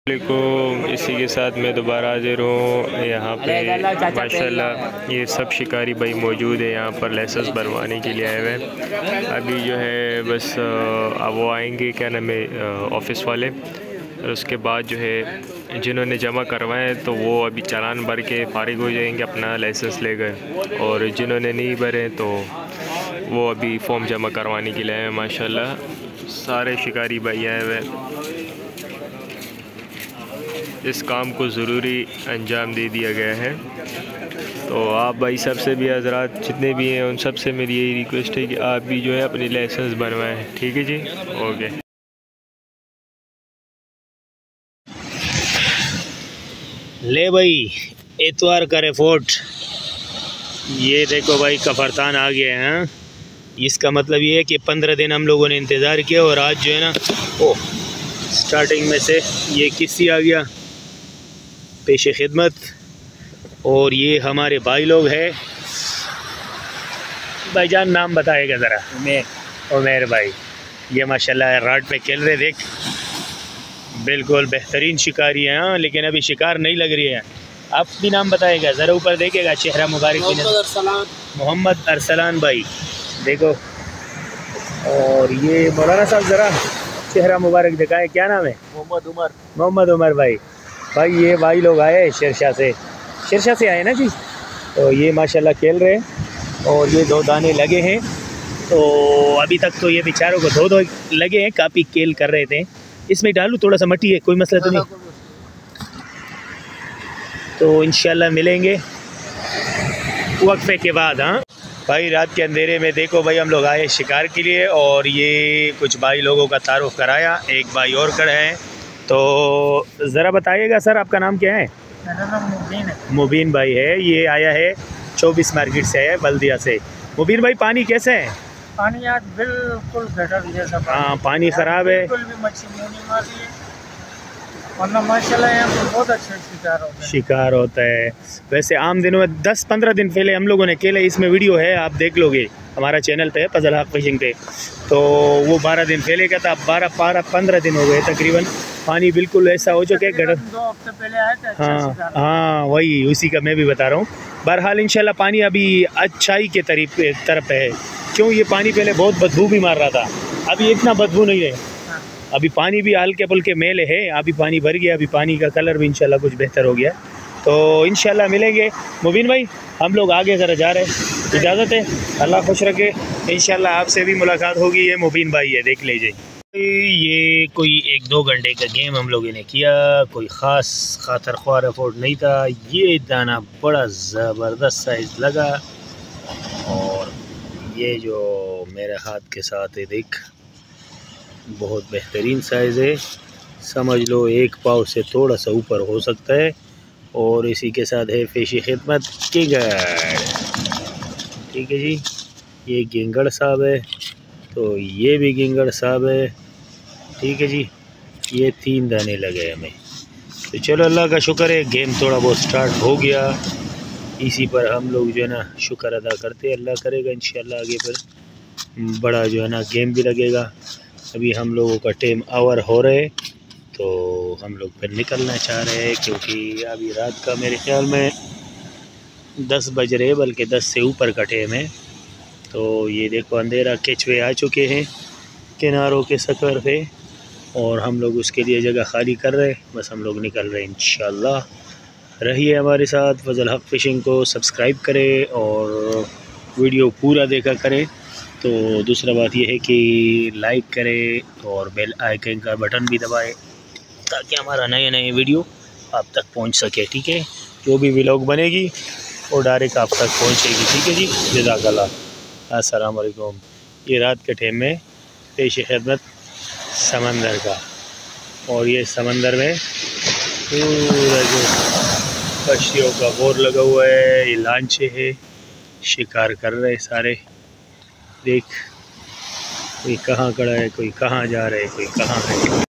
को इसी के साथ मैं दोबारा हाजिर हूँ। यहाँ पे माशाल्लाह ये सब शिकारी भाई मौजूद है। यहाँ पर लाइसेंस बनवाने के लिए आए हुए हैं। अभी जो है बस अब वो आएंगे, क्या नाम है, ऑफिस वाले। और उसके बाद जो है जिन्होंने जमा करवाए तो वो अभी चालान भर के फारिग हो जाएंगे, अपना लाइसेंस ले गए। और जिन्होंने नहीं भरे तो वो अभी फॉर्म जमा करवाने के लिए आए हैं। माशाल्लाह सारे शिकारी भाई आए हुए हैं। इस काम को ज़रूरी अंजाम दे दिया गया है। तो आप भाई सब से भी, हज़रात जितने भी हैं उन सब से मेरी यही रिक्वेस्ट है कि आप भी जो है अपनी लाइसेंस बनवाएं। ठीक है जी, ओके। ले भाई एतवार का रिपोर्ट, ये देखो भाई कफरतान आ गए हैं। इसका मतलब ये है कि 15 दिन हम लोगों ने इंतज़ार किया और आज जो है ना, ओह स्टार्टिंग में से ये किसी आ गया पेश खिदमत। और ये हमारे भाई लोग हैं। भाईजान नाम बताएगा ज़रा। उमेर भाई, ये माशाल्लाह राड पे खेल रहे, देख बिल्कुल बेहतरीन शिकारी हैं। हाँ, लेकिन अभी शिकार नहीं लग रही है। आप भी नाम बताएगा ज़रा, ऊपर देखेगा चेहरा मुबारक। मोहम्मद अरसलान भाई देखो। और ये मौलाना साहब ज़रा चेहरा मुबारक दिखाए, क्या नाम है? मोहम्मद उमर भाई। भाई ये भाई लोग आए शेरशाह से आए ना जी। तो ये माशाल्लाह खेल रहे हैं और ये 2 दाने लगे हैं। तो अभी तक तो ये बेचारों को 2 लगे हैं, काफ़ी खेल कर रहे थे। इसमें डालूँ थोड़ा सा मट्टी है, कोई मसला तो नहीं? तो इंशाल्लाह मिलेंगे वक्फे के बाद। हाँ भाई, रात के अंधेरे में देखो भाई हम लोग आए शिकार के लिए और ये कुछ भाई लोगों का तारुफ कराया। एक भाई और खड़े हैं, तो ज़रा बताइएगा सर आपका नाम क्या है? मेरा नाम मुबीन है। मुबीन भाई है, ये आया है 24 मार्केट से है, बल्दिया से। मुबीन भाई पानी कैसे है? पानी आज बिल्कुल गटर जैसा। हाँ पानी ख़राब है, बिल्कुल भी मच्छी मुँह नहीं मार रही है, वरना माशाल्लाह यहाँ पर बहुत अच्छा शिकार होता है। वैसे आम दिनों में 10-15 दिन पहले हम लोगों ने खेला, इसमें वीडियो है, आप देख लोगे हमारा चैनल पे है फजल हक फिशिंग पे। तो वो 12 दिन पहले का था, 12-15 दिन हो गए तकरीबन। पानी बिल्कुल ऐसा हो चुका है गटर। 2 हफ्ते पहले आए थे। हाँ वही उसी का मैं भी बता रहा हूँ। बहरहाल इंशाल्लाह पानी अभी अच्छाई के तरफ है। क्यों, ये पानी पहले बहुत बदबू भी मार रहा था, अभी इतना बदबू नहीं है। अभी पानी भी हल्के फुल्के मेले है, अभी पानी भर गया, अभी पानी का कलर भी इंशाल्लाह कुछ बेहतर हो गया। तो इंशाल्लाह मिलेंगे। मुबीन भाई हम लोग आगे ज़रा जा रहे हैं, इजाज़त है, अल्लाह खुश रखे। इंशाल्लाह आपसे भी मुलाकात होगी। ये मुबीन भाई है, देख लीजिए। ये कोई 1-2 घंटे का गेम हम लोगों ने किया, कोई ख़ास खातर ख्वाह रिपोर्ट नहीं था। ये दाना बड़ा ज़बरदस्त साइज़ लगा और ये जो मेरे हाथ के साथ है देख, बहुत बेहतरीन साइज़ है, समझ लो 1 पाव से थोड़ा सा ऊपर हो सकता है। और इसी के साथ है पेशी खिदमत गिंगड़। ठीक है जी, ये गिंगड़ साहब है, तो ये भी गिंगड़ साहब है। ठीक है जी, ये 3 दाने लगे हमें। तो चलो अल्लाह का शुक्र है, गेम थोड़ा बहुत स्टार्ट हो गया। इसी पर हम लोग जो है ना शुक्र अदा करते हैं। अल्लाह करेगा इंशाल्लाह आगे पर बड़ा जो है ना गेम भी लगेगा। अभी हम लोगों का टाइम आवर हो रहे, तो हम लोग फिर निकलना चाह रहे हैं, क्योंकि अभी रात का मेरे ख्याल में 10 बज रहे, बल्कि 10 से ऊपर का टाइम है। तो ये देखो अंधेरा, केचुए आ चुके हैं किनारों के सफ़र पे और हम लोग उसके लिए जगह खाली कर रहे, बस हम लोग निकल रहे हैं इंशाल्लाह। रहिए हमारे साथ, फजल हक फिशिंग को सब्सक्राइब करें और वीडियो पूरा देखा करें। तो दूसरा बात यह है कि लाइक करें और बेल आइकन का बटन भी दबाएं, ताकि हमारा नए वीडियो आप तक पहुंच सके। ठीक है, जो भी व्लॉग बनेगी वो डायरेक्ट आप तक पहुंचेगी। ठीक है जी, जज़ाकल्लाह। अस्सलाम वालेकुम। ये रात के टाइम में पेश खिदमत समंदर का, और ये समंदर में पूरा जो कश्तियों का बोर लगा हुआ है, ये लांचे है, शिकार कर रहे सारे। देख कोई कहाँ खड़ा है, कोई कहाँ जा रहा है, कोई कहाँ है।